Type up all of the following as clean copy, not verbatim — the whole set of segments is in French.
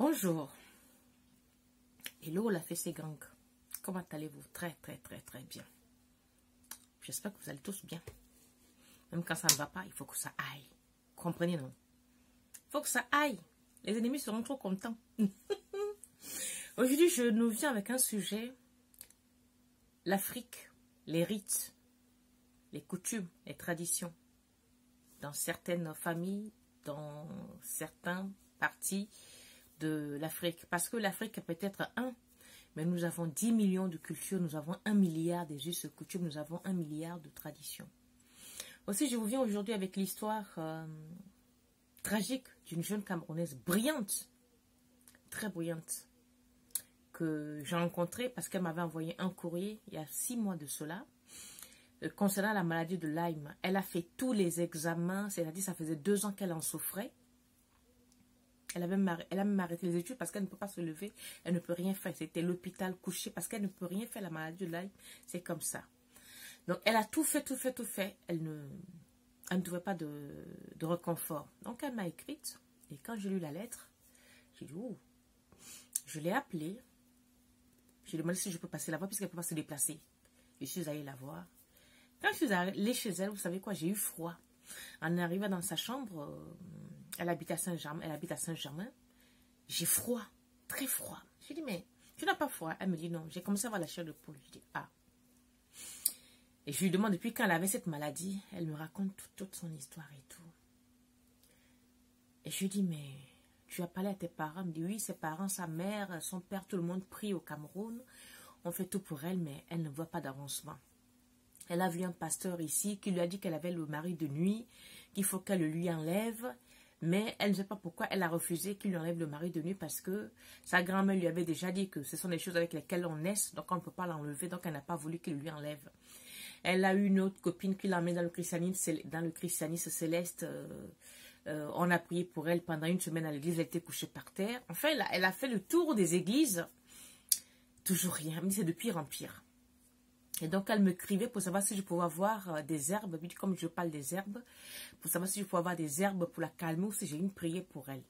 Bonjour. Hello la fessée gang. Comment allez-vous? Très bien. J'espère que vous allez tous bien. Même quand ça ne va pas, il faut que ça aille. Comprenez, non? Il faut que ça aille. Les ennemis seront trop contents. Aujourd'hui, je nous viens avec un sujet. L'Afrique, les rites, les coutumes, les traditions. Dans certaines familles, dans certains parties de l'Afrique. Parce que l'Afrique est peut-être un, mais nous avons 10 millions de cultures, nous avons 1 milliard des us coutumes, nous avons 1 milliard de traditions. Aussi, je vous viens aujourd'hui avec l'histoire tragique d'une jeune Camerounaise brillante, très brillante, que j'ai rencontrée parce qu'elle m'avait envoyé un courrier il y a 6 mois de cela, concernant la maladie de Lyme. Elle a fait tous les examens, c'est-à-dire ça faisait 2 ans qu'elle en souffrait. Elle a même arrêté les études parce qu'elle ne peut pas se lever, elle ne peut rien faire. C'était l'hôpital couché parce qu'elle ne peut rien faire, la maladie de Lyme, c'est comme ça. Donc elle a tout fait. Elle ne trouvait pas de réconfort. Donc elle m'a écrite et quand j'ai lu la lettre, j'ai dit oh, je l'ai appelée. J'ai demandé si je peux passer la voir puisqu'elle ne peut pas se déplacer. Je suis allée la voir. Quand je suis allée chez elle, vous savez quoi, j'ai eu froid. En arrivant dans sa chambre, elle habite à Saint-Germain. J'ai froid, très froid. Je dis mais tu n'as pas froid? Elle me dit non. J'ai commencé à avoir la chair de poule. Je dis ah. Et je lui demande depuis quand elle avait cette maladie. Elle me raconte toute son histoire et tout. Et je lui dis mais tu as parlé à tes parents? Elle me dit oui, ses parents, sa mère, son père, tout le monde prie au Cameroun. On fait tout pour elle, mais elle ne voit pas d'avancement. Elle a vu un pasteur ici qui lui a dit qu'elle avait le mari de nuit, qu'il faut qu'elle le lui enlève. Mais elle ne sait pas pourquoi elle a refusé qu'il lui enlève le mari de nuit parce que sa grand-mère lui avait déjà dit que ce sont des choses avec lesquelles on naît, donc on ne peut pas l'enlever, donc elle n'a pas voulu qu'il lui enlève. Elle a eu une autre copine qui l'a emmenée dans le christianisme céleste. On a prié pour elle pendant 1 semaine à l'église, elle était couchée par terre. Enfin, elle a fait le tour des églises. Toujours rien, mais c'est de pire en pire. Et donc, elle me criait pour savoir si je pouvais avoir des herbes. Comme je parle des herbes, pour savoir si je pouvais avoir des herbes pour la calmer ou si j'ai une prière pour elle.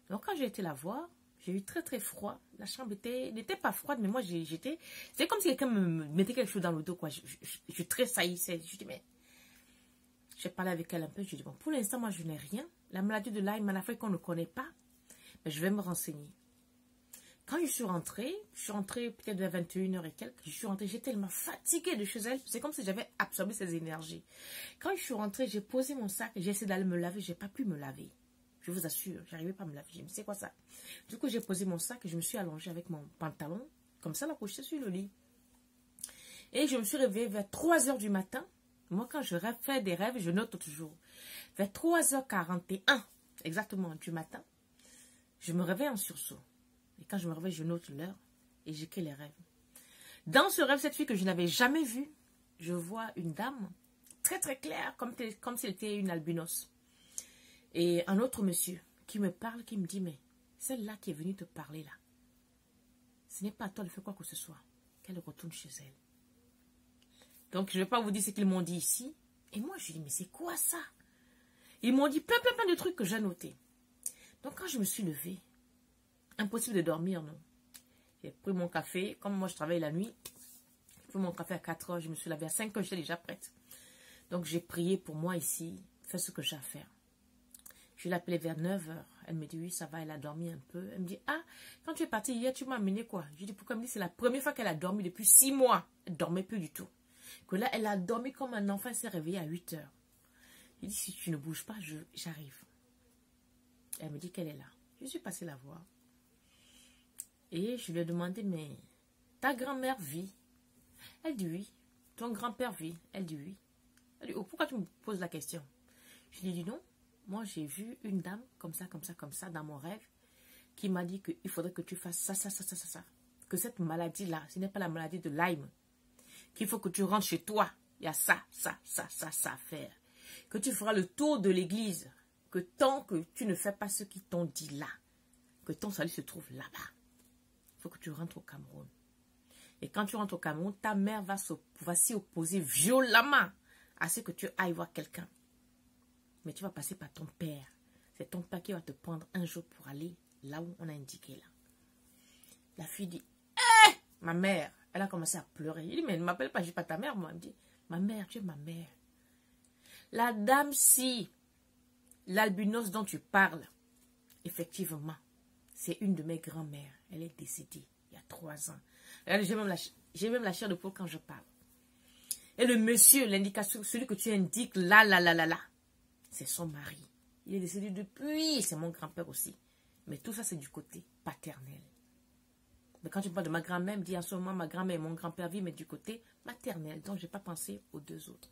Donc, quand j'ai été la voir, j'ai eu très froid. La chambre n'était pas froide, mais moi, c'est comme si quelqu'un me mettait quelque chose dans le dos, quoi. Je tressaillissais. Je dis, mais... J'ai parlé avec elle un peu. Je dis, bon, pour l'instant, moi, je n'ai rien. La maladie de Lyme en Afrique, on ne connaît pas. Mais je vais me renseigner. Quand je suis rentrée peut-être vers 21h et quelques, je suis rentrée, j'étais tellement fatiguée de chez elle, c'est comme si j'avais absorbé ses énergies. Quand je suis rentrée, j'ai posé mon sac, j'ai essayé d'aller me laver, j'ai pas pu me laver. Je vous assure, j'arrivais pas à me laver, j'ai dit, c'est quoi ça? Du coup, j'ai posé mon sac et je me suis allongée avec mon pantalon, comme ça, là, couchée sur le lit. Et je me suis réveillée vers 3h du matin. Moi, quand je fais des rêves, je note toujours. Vers 3h41, exactement, du matin, je me réveille en sursaut. Et quand je me réveille, je note l'heure et j'écris les rêves. Dans ce rêve, cette fille que je n'avais jamais vue, je vois une dame très claire, comme si elle était une albinos. Et un autre monsieur qui me parle, qui me dit, mais celle-là qui est venue te parler là, ce n'est pas à toi de faire quoi que ce soit. Qu'elle retourne chez elle. Donc, je ne vais pas vous dire ce qu'ils m'ont dit ici. Et moi, je dis, mais c'est quoi ça? Ils m'ont dit plein de trucs que j'ai notés. Donc, quand je me suis levée, impossible de dormir, non. J'ai pris mon café. Comme moi, je travaille la nuit. J'ai pris mon café à 4h. Je me suis lavée à 5h. J'étais déjà prête. Donc, j'ai prié pour moi ici. Faire ce que j'ai à faire. Je l'ai appelée vers 9h. Elle me dit, oui, ça va. Elle a dormi un peu. Elle me dit, ah, quand tu es partie hier, tu m'as amené quoi? Je dis, pourquoi? Elle me dit, c'est la première fois qu'elle a dormi depuis 6 mois. Elle ne dormait plus du tout. Que là, elle a dormi comme un enfant. Elle s'est réveillée à 8h. Je dis, si tu ne bouges pas, j'arrive. Elle me dit qu'elle est là. Je suis passée la voir. Et je lui ai demandé, mais ta grand-mère vit? Elle dit oui. Ton grand-père vit? Elle dit oui. Elle dit, oh, pourquoi tu me poses la question? Je lui ai dit non. Moi, j'ai vu une dame comme ça, dans mon rêve, qui m'a dit qu'il faudrait que tu fasses ça. Que cette maladie-là, ce n'est pas la maladie de Lyme. Qu'il faut que tu rentres chez toi. Il y a ça à faire. Que tu feras le tour de l'église. Que tant que tu ne fais pas ce qu'ils t'ont dit là, que ton salut se trouve là-bas. Il faut que tu rentres au Cameroun. Et quand tu rentres au Cameroun, ta mère va s'y opposer violemment à ce que tu ailles voir quelqu'un. Mais tu vas passer par ton père. C'est ton père qui va te prendre un jour pour aller là où on a indiqué là. La fille dit, ma mère, elle a commencé à pleurer. Il dit, mais ne m'appelle pas, je ne suis pas ta mère. Moi, elle me dit, ma mère, tu es ma mère. La dame, si l'albinos dont tu parles, effectivement, c'est une de mes grand-mères. Elle est décédée il y a 3 ans. J'ai même la chair de poule quand je parle. Et le monsieur, l'indication, celui que tu indiques là, c'est son mari. Il est décédé depuis, c'est mon grand-père aussi. Mais tout ça, c'est du côté paternel. Mais quand tu parles de ma grand-mère, me dit en ce moment, ma grand-mère et mon grand-père vivent, mais du côté maternel. Donc, je n'ai pas pensé aux 2 autres.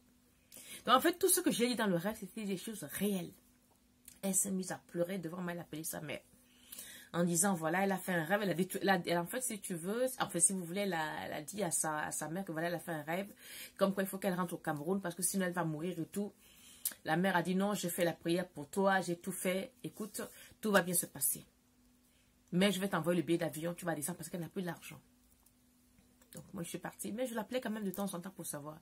Donc, en fait, tout ce que j'ai dit dans le rêve, c'était des choses réelles. Elle s'est mise à pleurer devant moi, elle a appelé sa mère. En disant, voilà, elle a fait un rêve. Elle a dit, en fait, si tu veux, en fait, si vous voulez, elle a dit à sa mère que voilà, elle a fait un rêve. Comme quoi, il faut qu'elle rentre au Cameroun parce que sinon, elle va mourir et tout. La mère a dit, non, je fais la prière pour toi, j'ai tout fait. Écoute, tout va bien se passer. Mais je vais t'envoyer le billet d'avion, tu vas descendre parce qu'elle n'a plus d'argent. Donc, moi, je suis partie. Mais je l'appelais quand même de temps en temps pour savoir.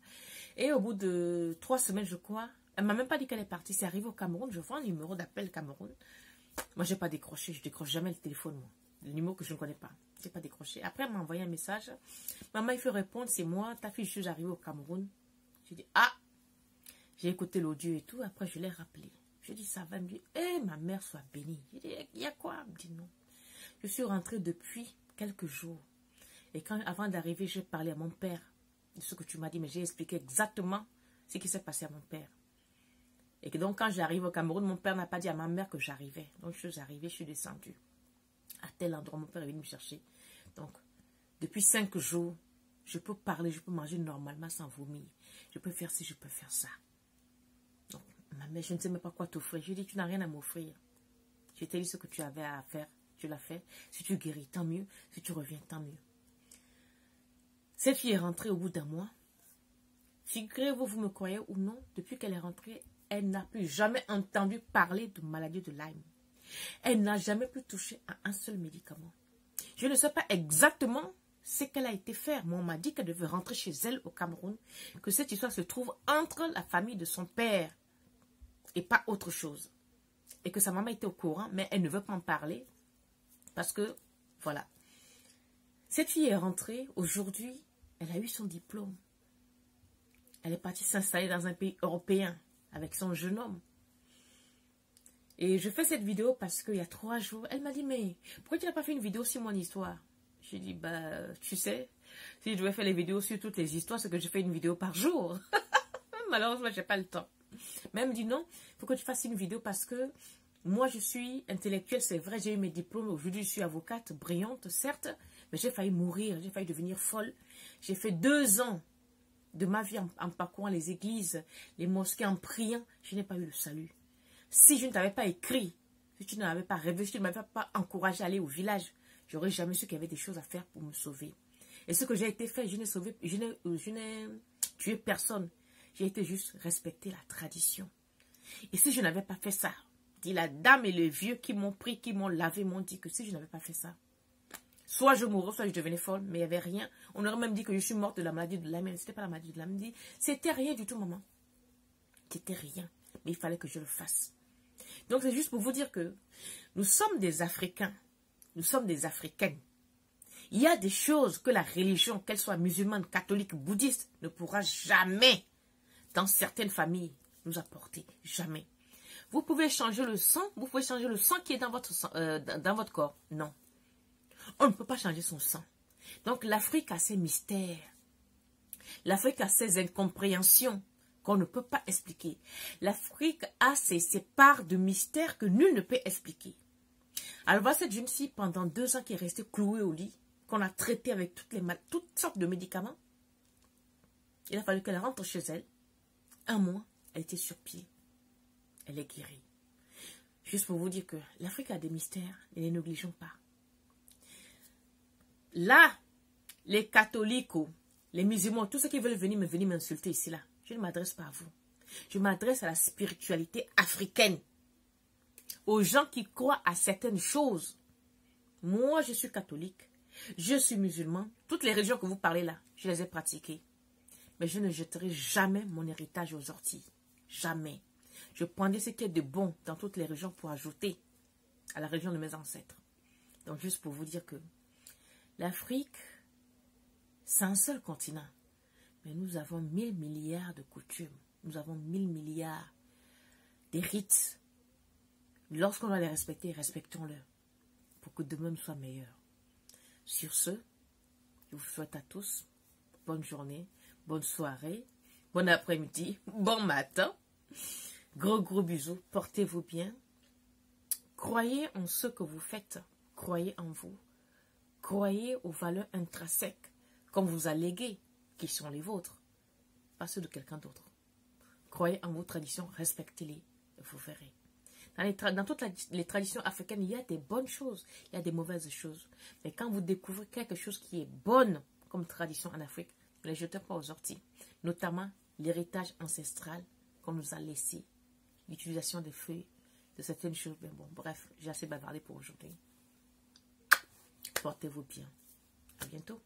Et au bout de 3 semaines, je crois, elle ne m'a même pas dit qu'elle est partie. C'est arrivé au Cameroun. Je vois un numéro d'appel Cameroun. Moi, je n'ai pas décroché. Je ne décroche jamais le téléphone, moi. Le numéro que je ne connais pas. Je n'ai pas décroché. Après, elle m'a envoyé un message. Maman, il faut répondre. C'est moi. Ta fille, je suis arrivée au Cameroun. J'ai dit, ah! J'ai écouté l'audio et tout. Après, je l'ai rappelé. Je dis, ça va. Elle me dit, ma mère soit bénie. J'ai dit, il y a quoi? Elle me dit, non. Je suis rentrée depuis quelques jours. Et avant d'arriver, j'ai parlé à mon père de ce que tu m'as dit, mais j'ai expliqué exactement ce qui s'est passé à mon père. Et que donc, quand j'arrive au Cameroun, mon père n'a pas dit à ma mère que j'arrivais. Donc, je suis arrivée, je suis descendue. À tel endroit, mon père est venu me chercher. Donc, depuis 5 jours, je peux parler, je peux manger normalement sans vomir. Je peux faire ci, je peux faire ça. Donc, ma mère, je ne sais même pas quoi t'offrir. Je lui ai dit, tu n'as rien à m'offrir. Je t'ai dit ce que tu avais à faire. Tu l'as fait. Si tu guéris, tant mieux. Si tu reviens, tant mieux. Cette fille est rentrée au bout d'1 mois. Figurez-vous, vous me croyez ou non, depuis qu'elle est rentrée, elle n'a plus jamais entendu parler de maladie de Lyme. Elle n'a jamais pu toucher à un seul médicament. Je ne sais pas exactement ce qu'elle a été faire. Moi, on m'a dit qu'elle devait rentrer chez elle au Cameroun, que cette histoire se trouve entre la famille de son père et pas autre chose. Et que sa maman était au courant, mais elle ne veut pas en parler. Parce que, voilà. Cette fille est rentrée, aujourd'hui, elle a eu son diplôme. Elle est partie s'installer dans un pays européen avec son jeune homme. Et je fais cette vidéo parce qu'il y a 3 jours, elle m'a dit, mais pourquoi tu n'as pas fait une vidéo sur mon histoire? J'ai dit, bah, tu sais, si je devais faire les vidéos sur toutes les histoires, c'est que je fais une vidéo par jour. Malheureusement, je n'ai pas le temps. Mais elle me dit, non, il faut que tu fasses une vidéo parce que moi, je suis intellectuelle, c'est vrai, j'ai eu mes diplômes. Aujourd'hui, je suis avocate, brillante, certes, mais j'ai failli mourir, j'ai failli devenir folle. J'ai fait 2 ans de ma vie en parcourant les églises, les mosquées, en priant. Je n'ai pas eu le salut. Si je ne t'avais pas écrit, si tu n'avais pas rêvé, si tu ne m'avais pas encouragé à aller au village, j'aurais jamais su qu'il y avait des choses à faire pour me sauver. Et ce que j'ai été fait, je n'ai tué personne. J'ai été juste respecter la tradition. Et si je n'avais pas fait ça, dit la dame et le vieux qui m'ont pris, qui m'ont lavé, m'ont dit que si je n'avais pas fait ça, soit je mourrais, soit je devenais folle, mais il n'y avait rien. On aurait même dit que je suis morte de la maladie de Lyme, mais ce n'était pas la maladie de Lyme. C'était rien du tout, maman. C'était rien. Mais il fallait que je le fasse. Donc c'est juste pour vous dire que nous sommes des Africains. Nous sommes des Africaines. Il y a des choses que la religion, qu'elle soit musulmane, catholique, bouddhiste, ne pourra jamais, dans certaines familles, nous apporter. Jamais. Vous pouvez changer le sang, vous pouvez changer le sang qui est dans votre corps. Non. On ne peut pas changer son sang. Donc l'Afrique a ses mystères. L'Afrique a ses incompréhensions qu'on ne peut pas expliquer. L'Afrique a ses parts de mystères que nul ne peut expliquer. Alors voilà cette jeune fille pendant 2 ans qui est restée clouée au lit, qu'on a traitée avec toutes sortes de médicaments. Il a fallu qu'elle rentre chez elle. 1 mois, elle était sur pied. Elle est guérie. Juste pour vous dire que l'Afrique a des mystères, ne les négligeons pas. Là, les catholiques, les musulmans, tous ceux qui veulent venir m'insulter ici, là, je ne m'adresse pas à vous. Je m'adresse à la spiritualité africaine. Aux gens qui croient à certaines choses. Moi, je suis catholique. Je suis musulman. Toutes les religions que vous parlez là, je les ai pratiquées. Mais je ne jetterai jamais mon héritage aux orties. Jamais. Je prendrai ce qui est de bon dans toutes les religions pour ajouter à la religion de mes ancêtres. Donc, juste pour vous dire que l'Afrique, c'est un seul continent. Mais nous avons 1000 milliards de coutumes. Nous avons 1000 milliards de rites. Lorsqu'on doit les respecter, respectons-le. Pour que demain nous soit meilleur. Sur ce, je vous souhaite à tous bonne journée, bonne soirée, bon après-midi, bon matin. Gros bisous, portez-vous bien. Croyez en ce que vous faites. Croyez en vous. Croyez aux valeurs intrinsèques qu'on vous a léguées, qui sont les vôtres, pas ceux de quelqu'un d'autre. Croyez en vos traditions, respectez-les, et vous verrez. Dans toutes les traditions africaines, il y a des bonnes choses, il y a des mauvaises choses. Mais quand vous découvrez quelque chose qui est bonne comme tradition en Afrique, ne les jetez pas aux orties. Notamment l'héritage ancestral qu'on nous a laissé, l'utilisation des feuilles, de certaines choses. Mais bon, bref, j'ai assez bavardé pour aujourd'hui. Portez-vous bien. À bientôt.